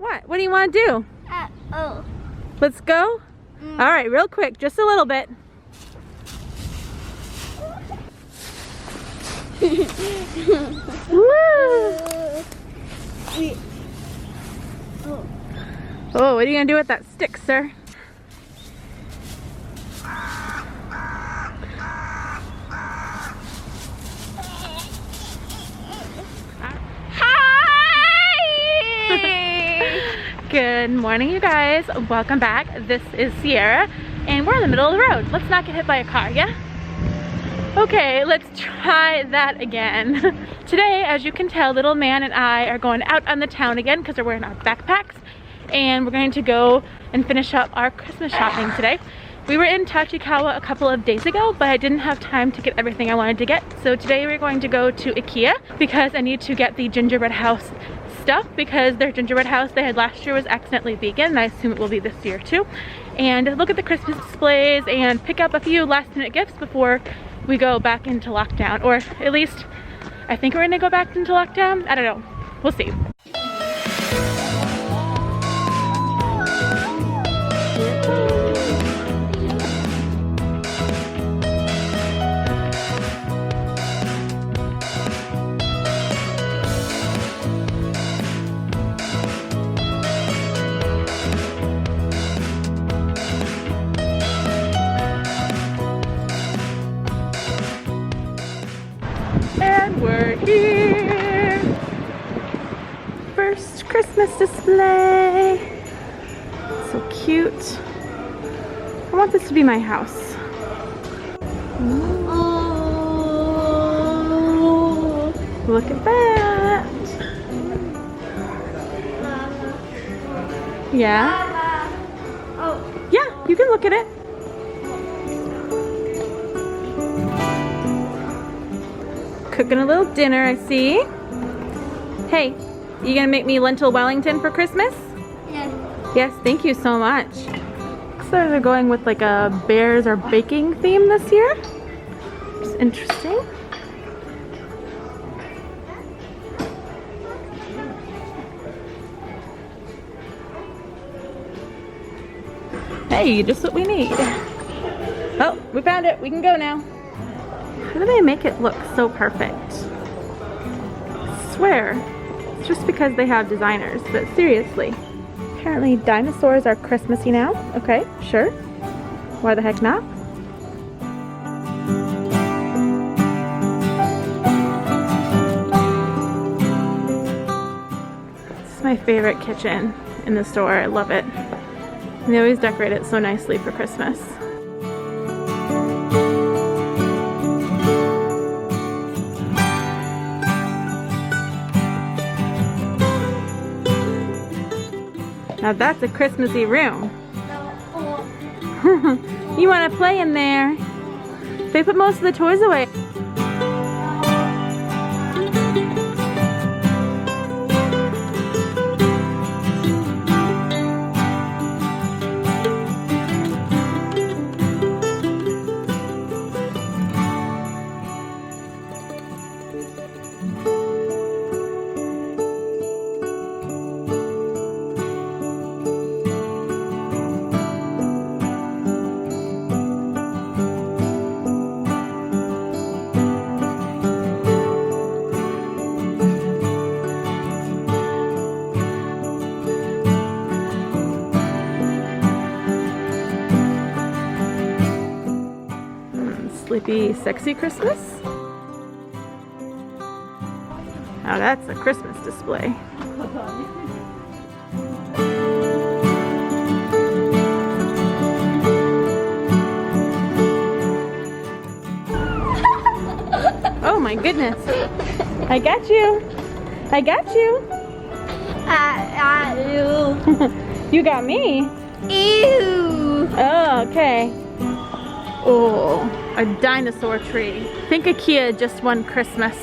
What? What do you want to do? Oh. Let's go? All right, real quick, just a little bit. Woo! Oh, what are you gonna do with that stick, sir? Good morning, you guys. Welcome back. This is Sierra, and we're in the middle of the road. Let's not get hit by a car, yeah? Okay, let's try that again. Today, as you can tell, little man and I are going out on the town again because we're wearing our backpacks, and we're going to go and finish up our Christmas shopping today. We were in Tachikawa a couple of days ago, but I didn't have time to get everything I wanted to get. So today we're going to go to Ikea because I need to get the gingerbread house stuff because their gingerbread house they had last year was accidentally vegan, and I assume it will be this year too. And look at the Christmas displays and pick up a few last minute gifts before we go back into lockdown. Or at least I think we're gonna go back into lockdown. I don't know. We'll see. And we're here. First Christmas display. So cute. I want this to be my house. Oh, look at that. Yeah? Oh. Yeah, you can look at it. Cooking a little dinner, I see. Hey, you gonna make me lentil Wellington for Christmas? Yes. Yes, thank you so much. Looks like they're going with like a bears or baking theme this year. It's interesting. Hey, just what we need. Oh, we found it. We can go now. How do they make it look so perfect? I swear, it's just because they have designers, but seriously. Apparently dinosaurs are Christmassy now. Okay, sure. Why the heck not? This is my favorite kitchen in the store. I love it. And they always decorate it so nicely for Christmas. Now that's a Christmassy room. You want to play in there? They put most of the toys away. Sleepy, sexy Christmas. Now that's a Christmas display. Oh my goodness. I got you. I got you. You got me. Ew. Oh, okay. Oh, a dinosaur tree. Think Ikea just won Christmas.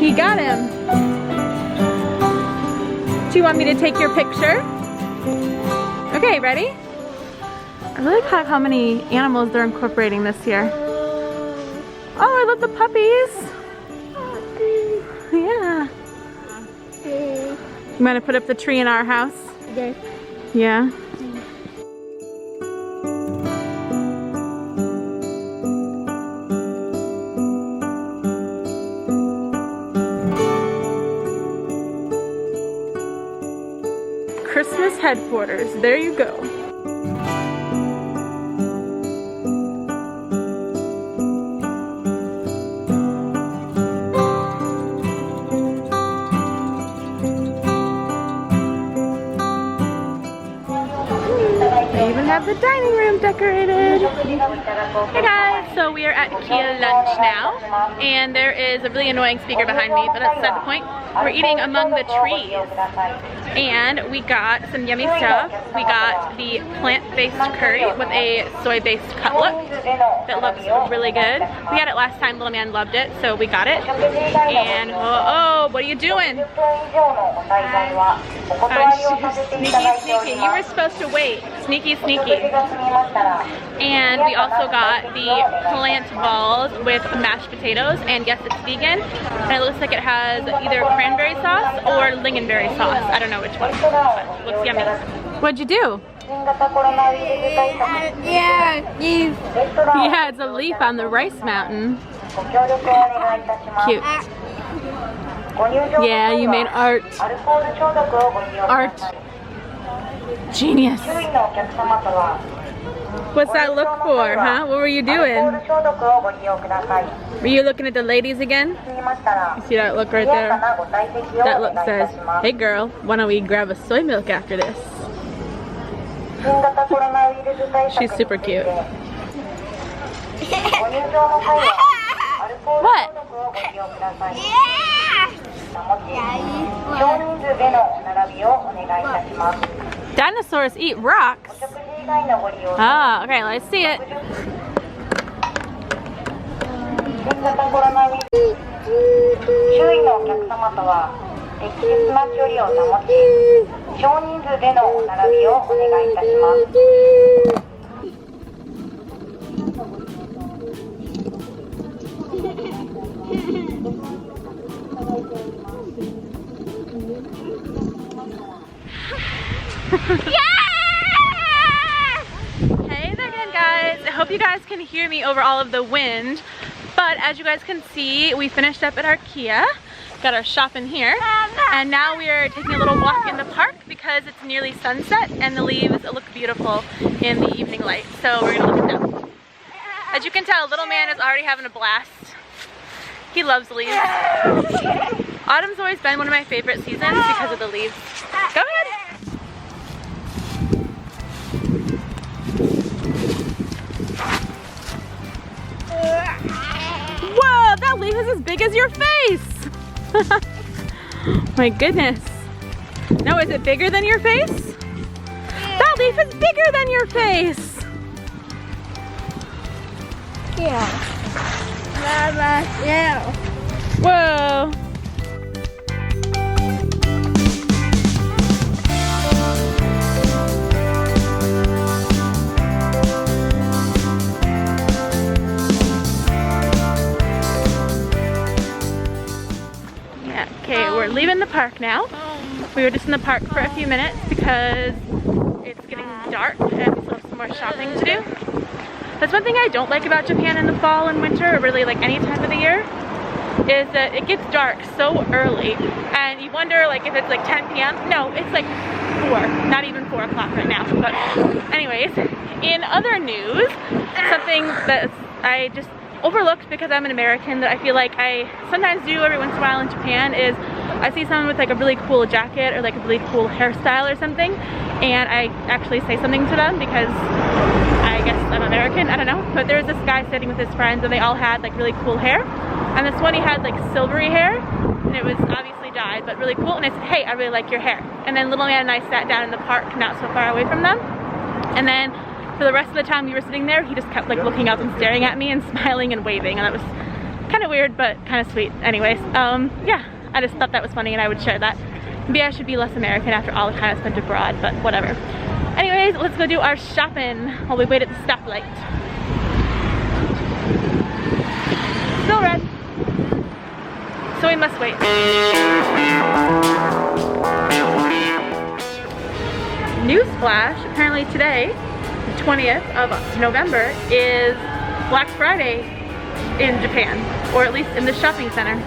He got him. Do you want me to take your picture? Okay, ready? I really like how many animals they're incorporating this year. Oh, I love the puppies. Yeah. You want to put up the tree in our house? Yeah. Christmas headquarters. There you go. They even have the dining room decorated. Hey guys, so we are at Ikea lunch now, and there is a really annoying speaker behind me, but that's beside the point. We're eating among the trees, and we got some yummy stuff. We got the plant-based curry with a soy-based cutlet that looks really good. We had it last time, little man loved it, so we got it. And oh, what are you doing? Sneaky, sneaky. You were supposed to wait. Sneaky, sneaky. And we also got the plant balls with mashed potatoes, and yes, it's vegan. And it looks like it has either cranberry sauce or lingonberry sauce. I don't know which one, but it looks yummy. What'd you do? Yeah, it's a leaf on the rice mountain. Cute. Yeah, you made art. Art. Genius. What's that look for, huh? What were you doing? Were you looking at the ladies again? You see that look right there? That look says, hey girl, why don't we grab a soy milk after this? She's super cute. What? Dinosaurs eat rocks. Ah, okay, let's see it. Hey there again, guys. I hope you guys can hear me over all of the wind, but as you guys can see, we finished up at Ikea, got our shopping here, and now we are taking a little walk in the park because it's nearly sunset and the leaves look beautiful in the evening light, so we're gonna look at them. As you can tell, little man is already having a blast. He loves leaves. Autumn's always been one of my favorite seasons because of the leaves. Go ahead. Whoa, that leaf is as big as your face! My goodness. No, is it bigger than your face? That leaf is bigger than your face! Yeah. Yeah. Whoa. Okay, we're leaving the park now. We were just in the park for a few minutes because it's getting dark and we still have some more shopping to do. That's one thing I don't like about Japan in the fall and winter, or really like any time of the year, is that it gets dark so early and you wonder like if it's like 10 p.m. No, it's like 4, not even 4 o'clock right now. But anyways, in other news, something that I just overlooked because I'm an American that I feel like I sometimes do every once in a while in Japan is I see someone with like a really cool jacket or like a really cool hairstyle or something, and I actually say something to them because I guess I'm American, I don't know. But there was this guy sitting with his friends and they all had like really cool hair, and this one he had like silvery hair and it was obviously dyed but really cool, and I said, hey, I really like your hair. And then little man and I sat down in the park not so far away from them, and then for the rest of the time we were sitting there, he just kept like looking up and staring at me and smiling and waving, and that was kind of weird but kind of sweet. Anyways, yeah, I just thought that was funny and I would share that. Maybe I should be less American after all the time I spent abroad, but whatever. Anyways, let's go do our shopping while we wait at the stoplight. so we must wait. Newsflash, apparently today, the 20th of November, is Black Friday in Japan, or at least in the shopping center.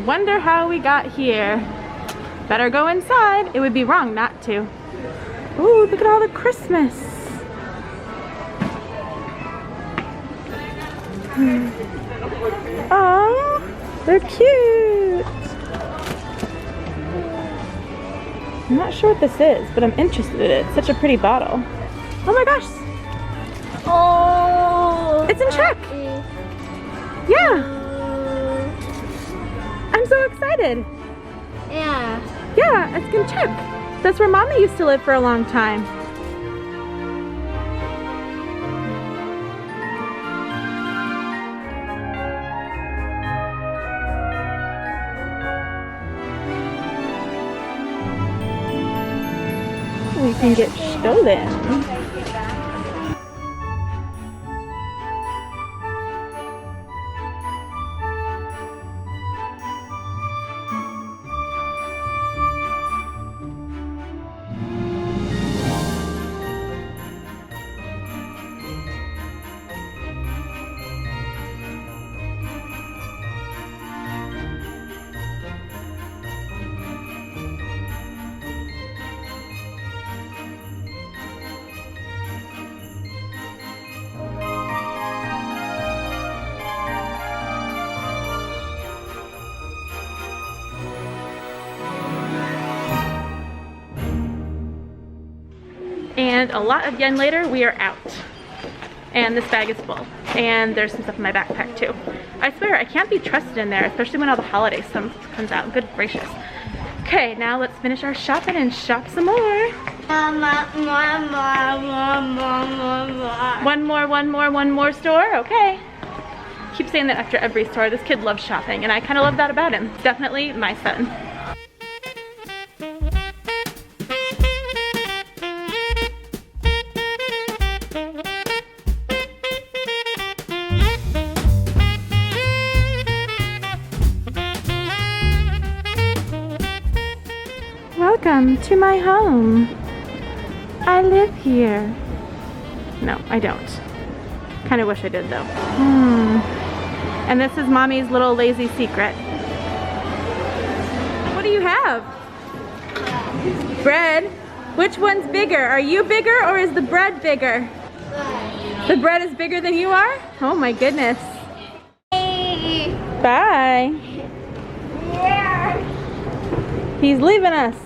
Wonder how we got here. Better go inside. It would be wrong not to. Ooh, look at all the Christmas. Oh, they're cute. I'm not sure what this is, but I'm interested in it. It's such a pretty bottle. Oh my gosh. Oh. It's in Czech. Yeah. I'm so excited. Yeah. Yeah, it's in Czech. That's where Mommy used to live for a long time. We can get stolen. And a lot of yen later, we are out. And this bag is full. And there's some stuff in my backpack too. I swear, I can't be trusted in there, especially when all the holiday stuff comes out. Good gracious. Okay, now let's finish our shopping and shop some more. One more store? Okay. Keep saying that after every store. This kid loves shopping, and I kind of love that about him. Definitely my son. Welcome to my home. I live here. No, I don't. Kind of wish I did though. And this is Mommy's little lazy secret. What do you have? Bread? Which one's bigger? Are you bigger or is the bread bigger? The bread is bigger than you are? Oh my goodness. Bye. He's leaving us.